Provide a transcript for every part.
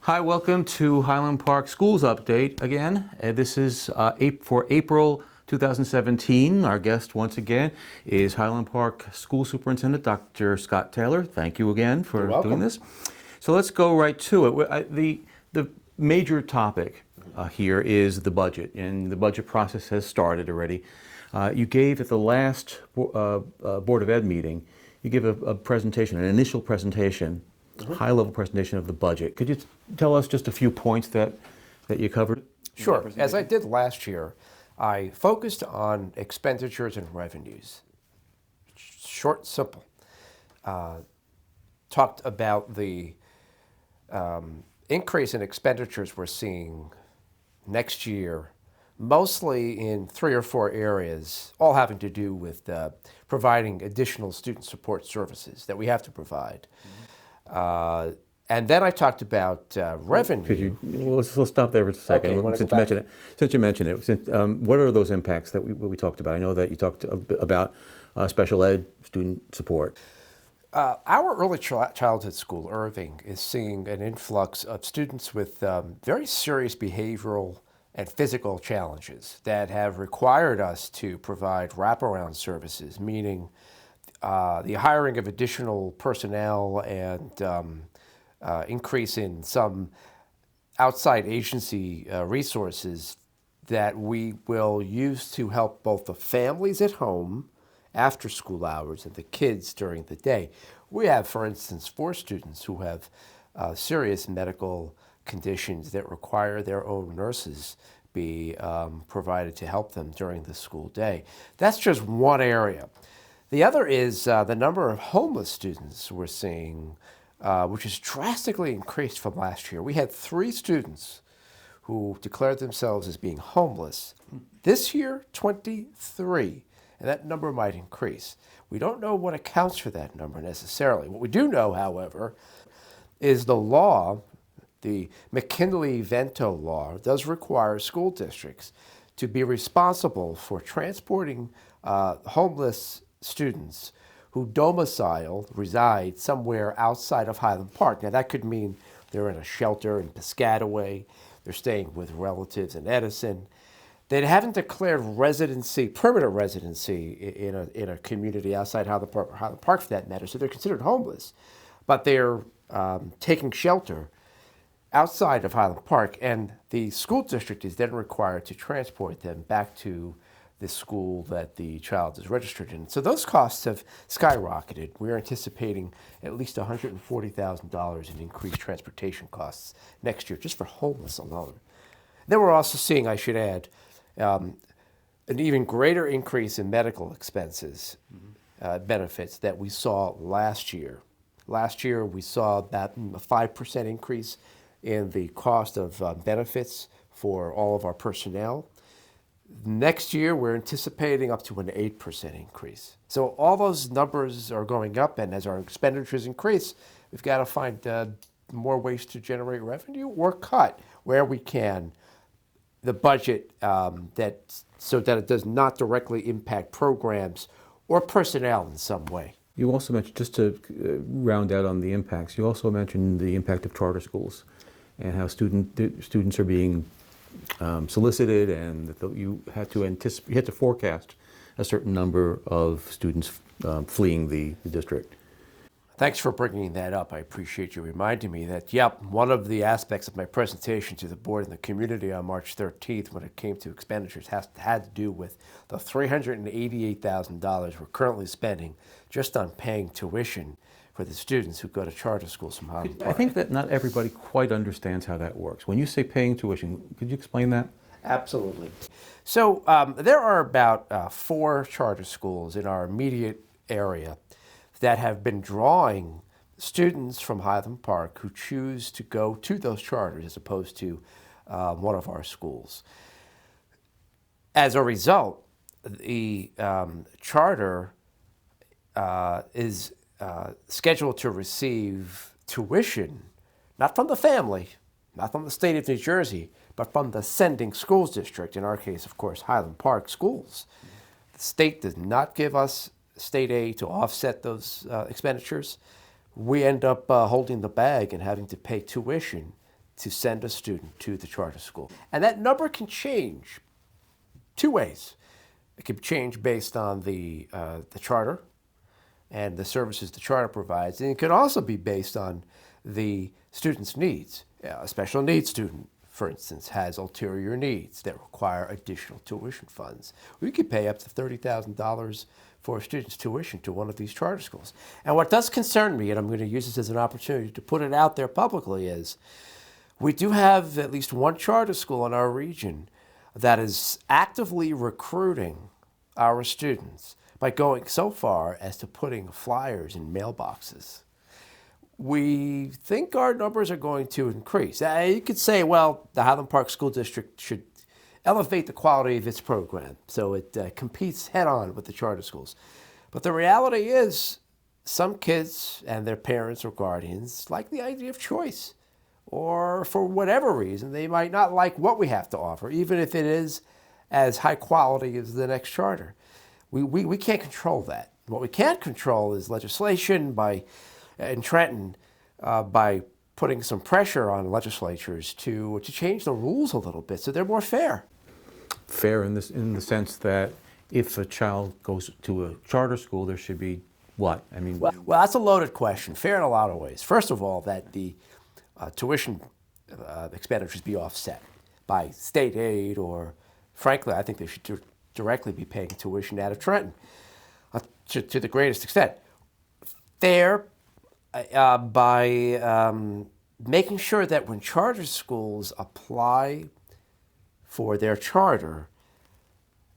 Hi, welcome to Highland Park Schools Update again. This is for April 2017. Our guest once again is Highland Park School Superintendent Dr. Scott Taylor. Thank you again for doing this. So let's go right to it. The major topic here is the budget, and the budget process has started already. You gave at the last Board of Ed meeting, you gave a presentation, an initial presentation, high-level presentation of the budget. Could you tell us just a few points that you covered? Sure. As I did last year, I focused on expenditures and revenues. Short and simple. Talked about the increase in expenditures we're seeing next year, mostly in 3 or 4 areas, all having to do with providing additional student support services that we have to provide. And then I talked about revenue. Let's stop there for a second. Okay, Since you mentioned it, what are those impacts that we talked about? I know that you talked about special ed student support. Our early childhood school, Irving, is seeing an influx of students with very serious behavioral and physical challenges that have required us to provide wraparound services, meaning the hiring of additional personnel and increase in some outside agency resources that we will use to help both the families at home after school hours and the kids during the day. We have, for instance, 4 students who have serious medical conditions that require their own nurses be provided to help them during the school day. That's just one area. The other is the number of homeless students we're seeing, which has drastically increased from last year. We had 3 students who declared themselves as being homeless. This year, 23, and that number might increase. We don't know what accounts for that number necessarily. What we do know, however, is the law, the McKinley-Vento law, does require school districts to be responsible for transporting homeless students who reside somewhere outside of Highland Park. Now that could mean they're in a shelter in Piscataway, they're staying with relatives in Edison. They haven't declared permanent residency in a community outside Highland Park for that matter, so they're considered homeless. But they're taking shelter outside of Highland Park, and the school district is then required to transport them back to the school that the child is registered in. So those costs have skyrocketed. We're anticipating at least $140,000 in increased transportation costs next year, just for homeless alone. Then we're also seeing, I should add, an even greater increase in medical expenses, benefits that we saw last year. Last year, we saw about a 5% increase in the cost of benefits for all of our personnel. Next year, we're anticipating up to an 8% increase. So all those numbers are going up, and as our expenditures increase, we've got to find more ways to generate revenue or cut where we can the budget so that it does not directly impact programs or personnel in some way. You also mentioned, just to round out on the impacts, you also mentioned the impact of charter schools and how students are being solicited, and that you had to forecast a certain number of students fleeing the district. Thanks for bringing that up. I appreciate you reminding me that, one of the aspects of my presentation to the board and the community on March 13th when it came to expenditures had to do with the $388,000 we're currently spending just on paying tuition for the students who go to charter schools from Highland Park. I think that not everybody quite understands how that works. When you say paying tuition, could you explain that? Absolutely. So there are about 4 charter schools in our immediate area that have been drawing students from Highland Park who choose to go to those charters as opposed to one of our schools. As a result, the charter is scheduled to receive tuition, not from the family, not from the state of New Jersey, but from the sending schools district, in our case, of course, Highland Park Schools. The state does not give us state aid to offset those expenditures. We end up holding the bag and having to pay tuition to send a student to the charter school. And that number can change two ways. It can change based on the charter and the services the charter provides, and it can also be based on the student's needs. A special needs student, for instance, has ulterior needs that require additional tuition funds. We could pay up to $30,000 for a student's tuition to one of these charter schools. And what does concern me, and I'm going to use this as an opportunity to put it out there publicly, is we do have at least one charter school in our region that is actively recruiting our students by going so far as to putting flyers in mailboxes. We think our numbers are going to increase. You could say, well, the Highland Park School District should elevate the quality of its program so it competes head-on with the charter schools. But the reality is some kids and their parents or guardians like the idea of choice. Or for whatever reason, they might not like what we have to offer, even if it is as high quality as the next charter. We can't control that. What we can control is legislation in Trenton by putting some pressure on legislatures to change the rules a little bit so they're more fair. Fair in the sense that if a child goes to a charter school, there should be what? I mean, well, that's a loaded question. Fair in a lot of ways. First of all, that the tuition expenditures be offset by state aid, or frankly, I think they should directly be paying tuition out of Trenton to the greatest extent. Fair by making sure that when charter schools apply for their charter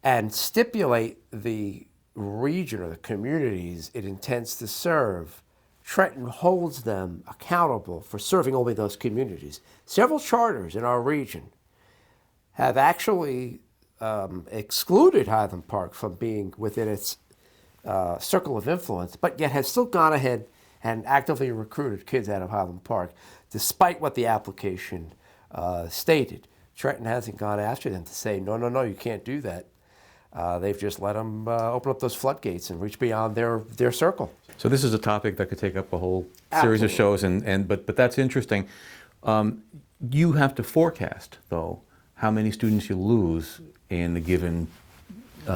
and stipulate the region or the communities it intends to serve, Trenton holds them accountable for serving only those communities. Several charters in our region have actually excluded Highland Park from being within its circle of influence, but yet has still gone ahead and actively recruited kids out of Highland Park, despite what the application stated. Trenton hasn't gone after them to say, no, you can't do that. They've just let them open up those floodgates and reach beyond their circle. so this is a topic that could take up a whole series of shows, but that's interesting. You have to forecast, though, how many students you lose in a given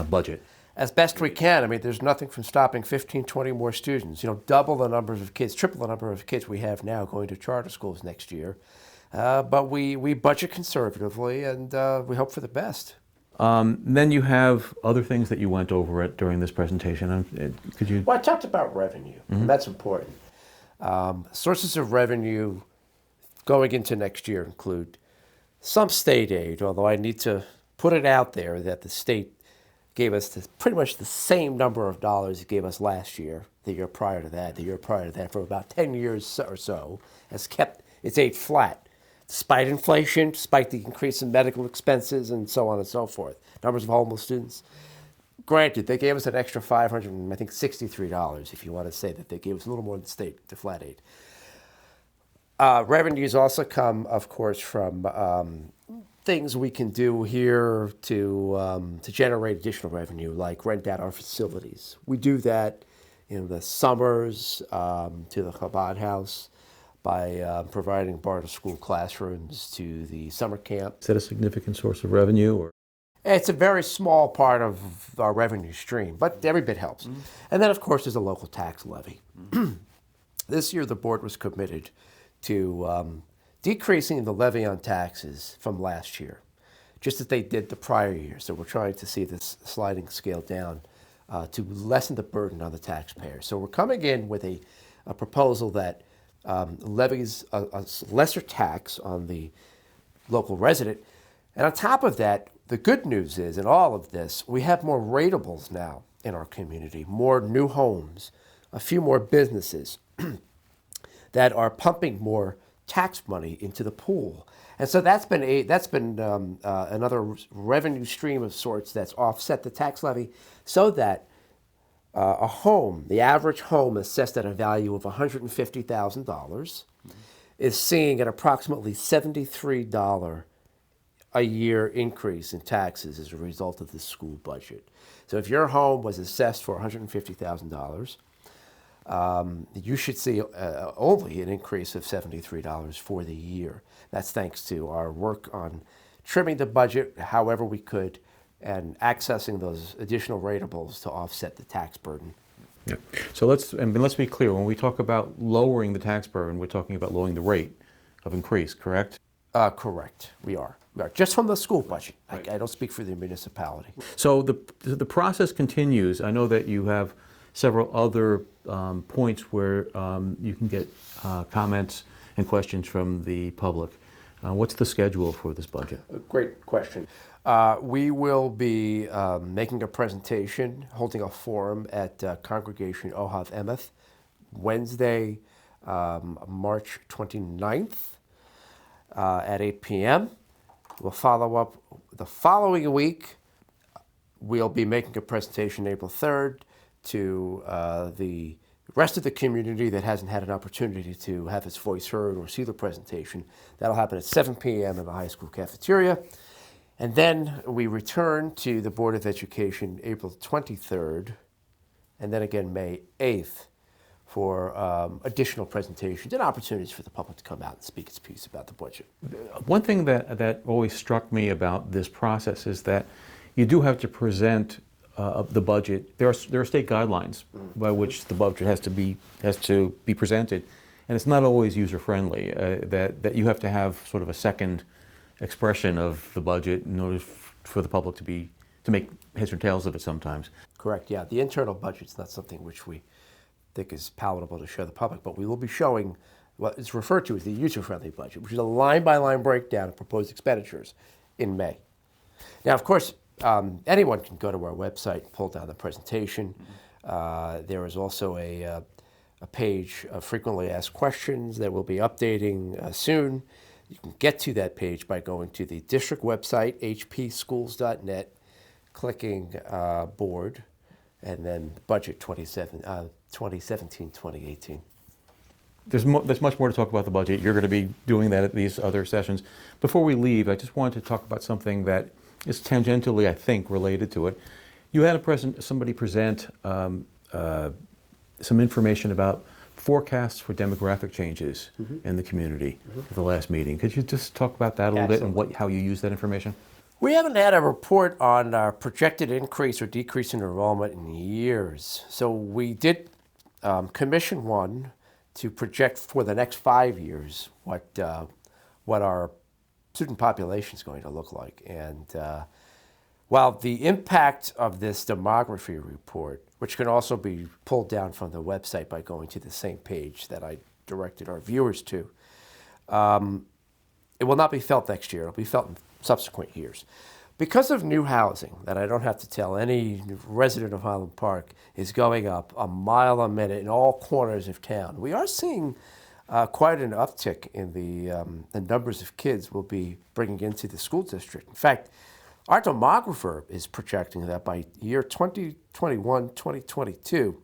budget. As best we can. I mean, there's nothing from stopping 15, 20 more students. Double the numbers of kids, triple the number of kids we have now going to charter schools next year. But we budget conservatively, and we hope for the best. Then you have other things that you went over during this presentation. Could you? Well, I talked about revenue, and that's important. Sources of revenue going into next year include some state aid, although I need to put it out there that the state gave us pretty much the same number of dollars it gave us last year, the year prior to that, for about 10 years or so, has kept its aid flat, despite inflation, despite the increase in medical expenses, and so on and so forth. Numbers of homeless students. Granted, they gave us an extra $563, if you want to say that they gave us a little more than the flat aid. Revenues also come, of course, from things we can do here to generate additional revenue, like rent out our facilities. We do that in the summers to the Chabad House by providing barter school classrooms to the summer camp. Is that a significant source of revenue? Or? It's a very small part of our revenue stream, but every bit helps. Mm-hmm. And then, of course, there's a local tax levy. Mm-hmm. This year, the board was committed to decreasing the levy on taxes from last year, just as they did the prior year. So we're trying to see this sliding scale down to lessen the burden on the taxpayer. So we're coming in with a proposal that levies a lesser tax on the local resident. And on top of that, the good news is, in all of this, we have more ratables now in our community, more new homes, a few more businesses that are pumping more tax money into the pool. And so that's been another revenue stream of sorts that's offset the tax levy, so that a home, the average home assessed at a value of $150,000, is seeing an approximately $73 a year increase in taxes as a result of the school budget. So if your home was assessed for $150,000, you should see only an increase of $73 for the year. That's thanks to our work on trimming the budget however we could and accessing those additional ratables to offset the tax burden. Yeah. So let's be clear. When we talk about lowering the tax burden, we're talking about lowering the rate of increase, correct? Correct. We are. Just from the school budget. Right. I don't speak for the municipality. So the process continues. I know that you have several other points where you can get comments and questions from the public. What's the schedule for this budget? Great question. We will be making a presentation, holding a forum at Congregation Ohav Emeth, Wednesday, March 29th at 8 p.m. We'll follow up the following week. We'll be making a presentation April 3rd to the rest of the community that hasn't had an opportunity to have its voice heard or see the presentation. That'll happen at 7 p.m. in the high school cafeteria. And then we return to the Board of Education April 23rd, and then again May 8th for additional presentations and opportunities for the public to come out and speak its piece about the budget. One thing that always struck me about this process is that you do have to present the budget. There are state guidelines by which the budget has to be presented, and it's not always user friendly. That you have to have sort of a second expression of the budget in order for the public to make heads or tails of it sometimes. Correct. Yeah, the internal budget's not something which we think is palatable to show the public, but we will be showing what is referred to as the user-friendly budget, which is a line-by-line breakdown of proposed expenditures in May. Now, of course, anyone can go to our website, pull down the presentation. There is also a page of frequently asked questions that we'll be updating soon. You can get to that page by going to the district website, hpschools.net, clicking board, and then budget 2017-2018. There's much more to talk about the budget. You're going to be doing that at these other sessions. Before we leave, I just wanted to talk about something that is tangentially, I think, related to it. You had somebody present some information about forecasts for demographic changes in the community at the last meeting. Could you just talk about that a little bit and how you use that information? We haven't had a report on projected increase or decrease in enrollment in years. So we did commission one to project for the next 5 years what our student population is going to look like. And while the impact of this demography report, which can also be pulled down from the website by going to the same page that I directed our viewers to, it will not be felt next year. It will be felt in subsequent years. Because of new housing, that I don't have to tell any resident of Highland Park, is going up a mile a minute in all corners of town, we are seeing quite an uptick in the numbers of kids we'll be bringing into the school district. In fact, our demographer is projecting that by year 2021, 2022,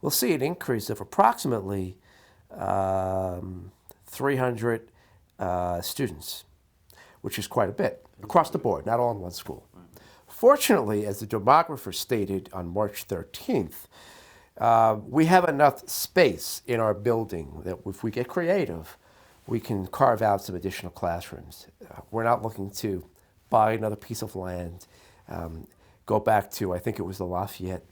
we'll see an increase of approximately 300 students, which is quite a bit, across the board, not all in one school. Fortunately, as the demographer stated on March 13th, we have enough space in our building that if we get creative, we can carve out some additional classrooms. We're not looking to buy another piece of land, go back to, I think it was the Lafayette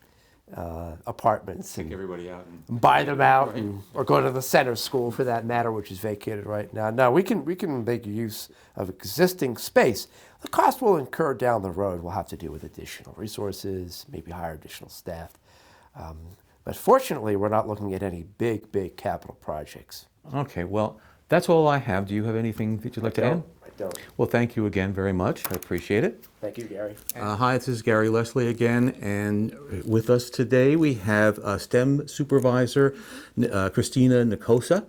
apartments. Take everybody out. And buy them out, or go to the center school for that matter, which is vacated right now. No, we can make use of existing space. The cost we'll incur down the road will have to do with additional resources, maybe hire additional staff. But fortunately, we're not looking at any big capital projects. Okay, well, that's all I have. Do you have anything that you'd like to add? I don't. Well, thank you again very much. I appreciate it. Thank you, Gary. Hi, this is Gary Leslie again, and with us today we have STEM supervisor Christina Nicosa,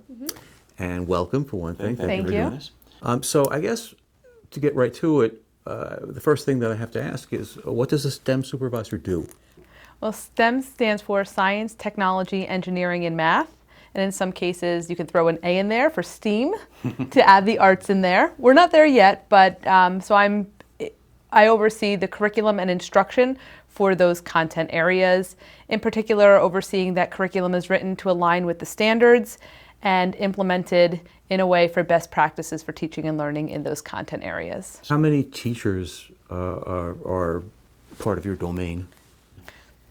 and welcome for one thing. Thank for you. doing this. So I guess to get right to it, the first thing that I have to ask is, what does a STEM supervisor do? Well, STEM stands for Science, Technology, Engineering, and Math. And in some cases, you can throw an A in there for STEAM to add the arts in there. We're not there yet, but I oversee the curriculum and instruction for those content areas. In particular, overseeing that curriculum is written to align with the standards and implemented in a way for best practices for teaching and learning in those content areas. How many teachers are part of your domain?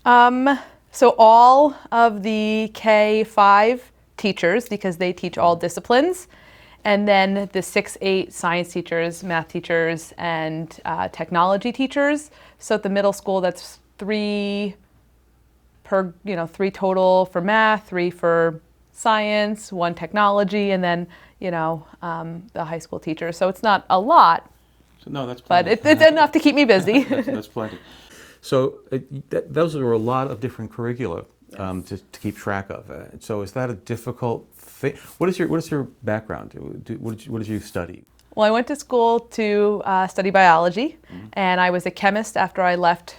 So all of the K-5 teachers, because they teach all disciplines, and then the 6-8 science teachers, math teachers, and technology teachers. So at the middle school, that's 3 total for math, 3 for science, 1 technology, and then the high school teachers. So it's not a lot, No, that's but plenty. it's enough to keep me busy. That's plenty. So those are a lot of different curricula to keep track of. So is that a difficult thing? What is your background? What did you study? Well, I went to school to study biology, and I was a chemist after I left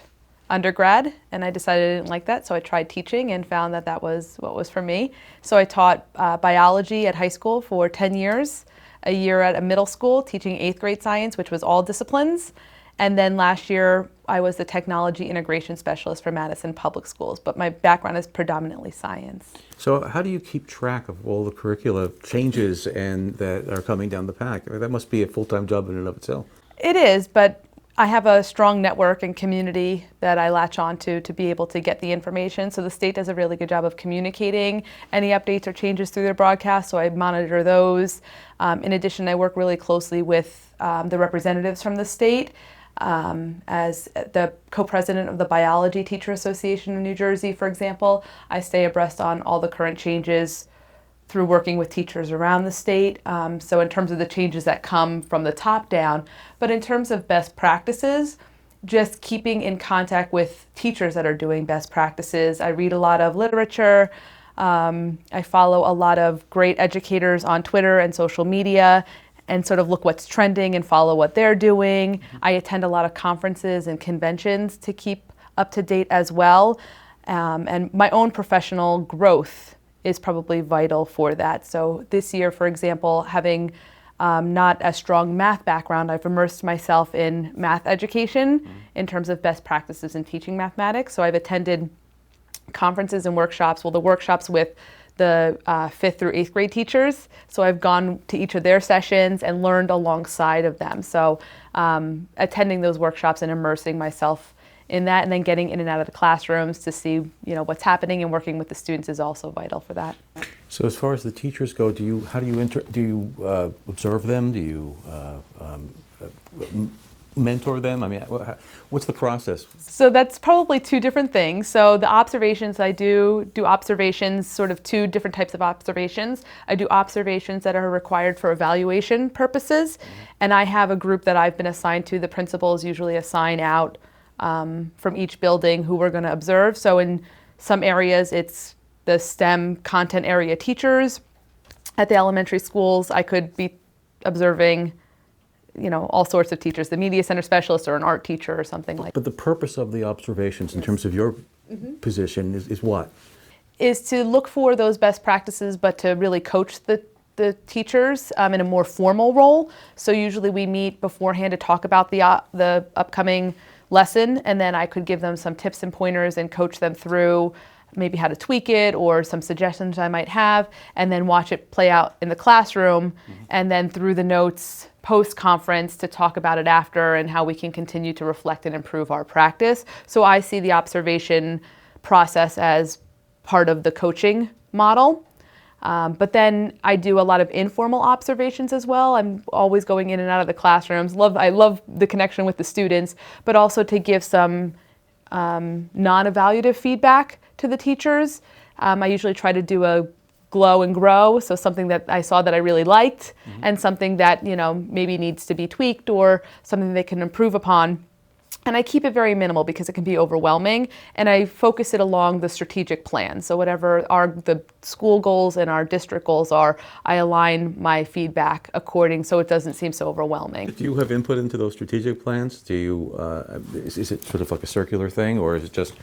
undergrad, and I decided I didn't like that, so I tried teaching and found that that was what was for me. So I taught biology at high school for 10 years, a year at a middle school teaching 8th grade science, which was all disciplines. And then last year, I was the technology integration specialist for Madison Public Schools, but my background is predominantly science. So how do you keep track of all the curricula changes and that are coming down the pack? I mean, that must be a full-time job in and of itself. It is, but I have a strong network and community that I latch on to be able to get the information. So the state does a really good job of communicating any updates or changes through their broadcast, so I monitor those. In addition, I work really closely with the representatives from the state. As the co-president of the Biology Teacher Association of New Jersey, for example, I stay abreast on all the current changes through working with teachers around the state. So in terms of the changes that come from the top down, but in terms of best practices, just keeping in contact with teachers that are doing best practices. I read a lot of literature. I follow a lot of great educators on Twitter and social media, and sort of look what's trending and follow what they're doing. I attend a lot of conferences and conventions to keep up to date as well. And my own professional growth is probably vital for that. So this year, for example, having not a strong math background, I've immersed myself in math education in terms of best practices in teaching mathematics. So I've attended conferences and workshops, the workshops with the 5th through 8th grade teachers. So I've gone to each of their sessions and learned alongside of them. So attending those workshops and immersing myself in that, and then getting in and out of the classrooms to see what's happening and working with the students is also vital for that. So as far as the teachers go, do you observe them? Do you mentor them? I mean, what's the process? So that's probably 2 different things. So the observations, I do observations, sort of 2 different types of observations. I do observations that are required for evaluation purposes, and I have a group that I've been assigned to. The principals usually assign out from each building who we're going to observe. So in some areas, it's the STEM content area teachers. At the elementary schools, I could be observing all sorts of teachers, the media center specialist or an art teacher or something like that. But the purpose of the observations in terms of your position is what? Is to look for those best practices, but to really coach the teachers in a more formal role. So usually we meet beforehand to talk about the upcoming lesson, and then I could give them some tips and pointers and coach them through maybe how to tweak it or some suggestions I might have, and then watch it play out in the classroom, and then through the notes post-conference to talk about it after and how we can continue to reflect and improve our practice. So I see the observation process as part of the coaching model. But then I do a lot of informal observations as well. I'm always going in and out of the classrooms. I love the connection with the students, but also to give some non-evaluative feedback to the teachers. I usually try to do a glow and grow, so something that I saw that I really liked, and something that maybe needs to be tweaked or something they can improve upon. And I keep it very minimal because it can be overwhelming, and I focus it along the strategic plan. So whatever the school goals and our district goals are, I align my feedback according so it doesn't seem so overwhelming. Do you have input into those strategic plans? Do you is it sort of like a circular thing, or is it just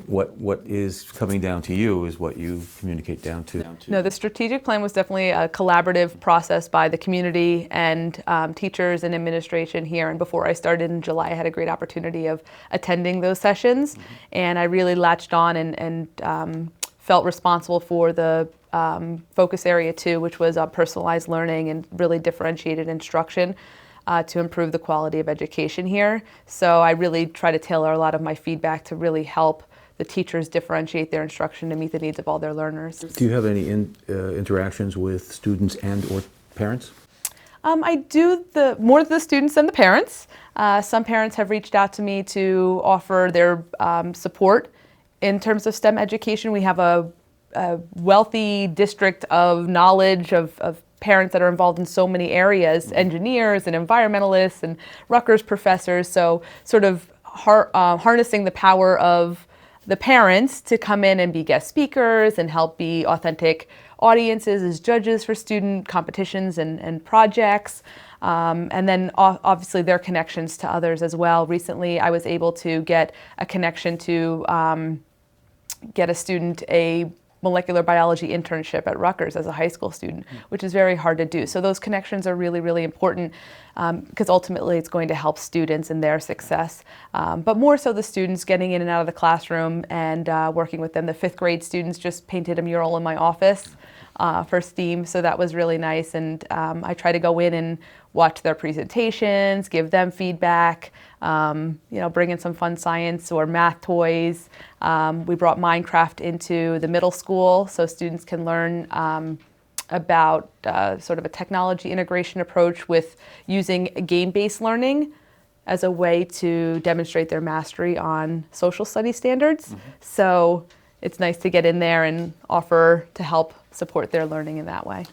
what is coming down to you is what you communicate down to. No, the strategic plan was definitely a collaborative process by the community and teachers and administration here. And before I started in July, I had a great opportunity of attending those sessions. And I really latched on and felt responsible for the focus area 2, which was personalized learning and really differentiated instruction to improve the quality of education here. So I really try to tailor a lot of my feedback to really help the teachers differentiate their instruction to meet the needs of all their learners. Do you have any interactions with students and or parents? I do more the students than the parents. Some parents have reached out to me to offer their support in terms of STEM education. We have a wealthy district of knowledge of parents that are involved in so many areas, engineers and environmentalists and Rutgers professors. So sort of harnessing the power of the parents to come in and be guest speakers and help be authentic audiences as judges for student competitions and projects. And then obviously their connections to others as well. Recently I was able to get a connection to get a student a molecular biology internship at Rutgers as a high school student, which is very hard to do. So those connections are really, really important because ultimately it's going to help students in their success. But more so the students getting in and out of the classroom and working with them. The 5th grade students just painted a mural in my office for STEAM, so that was really nice. And I try to go in and watch their presentations, give them feedback, bring in some fun science or math toys. We brought Minecraft into the middle school so students can learn about sort of a technology integration approach with using game-based learning as a way to demonstrate their mastery on social studies standards. So it's nice to get in there and offer to help support their learning in that way.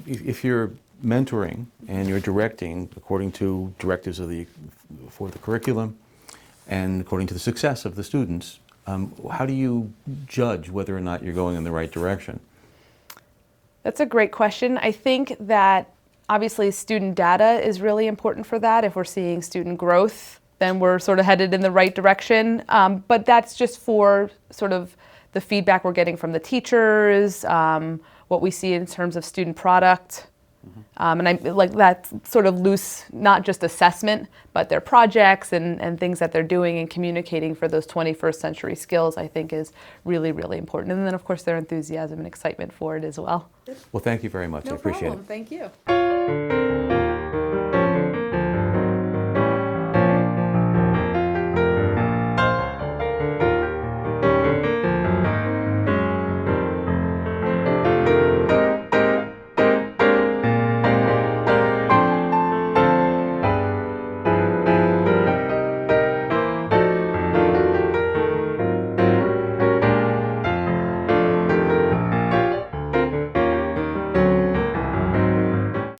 If you're mentoring and you're directing according to directives for the curriculum and according to the success of the students, how do you judge whether or not you're going in the right direction? That's a great question. I think that obviously student data is really important for that. If we're seeing student growth, then we're sort of headed in the right direction. But that's just for sort of the feedback we're getting from the teachers, what we see in terms of student product. And I like that sort of loose, not just assessment, but their projects and things that they're doing and communicating for those 21st century skills, I think is really, really important. And then of course their enthusiasm and excitement for it as well. Well, thank you very much. I appreciate it. Thank you.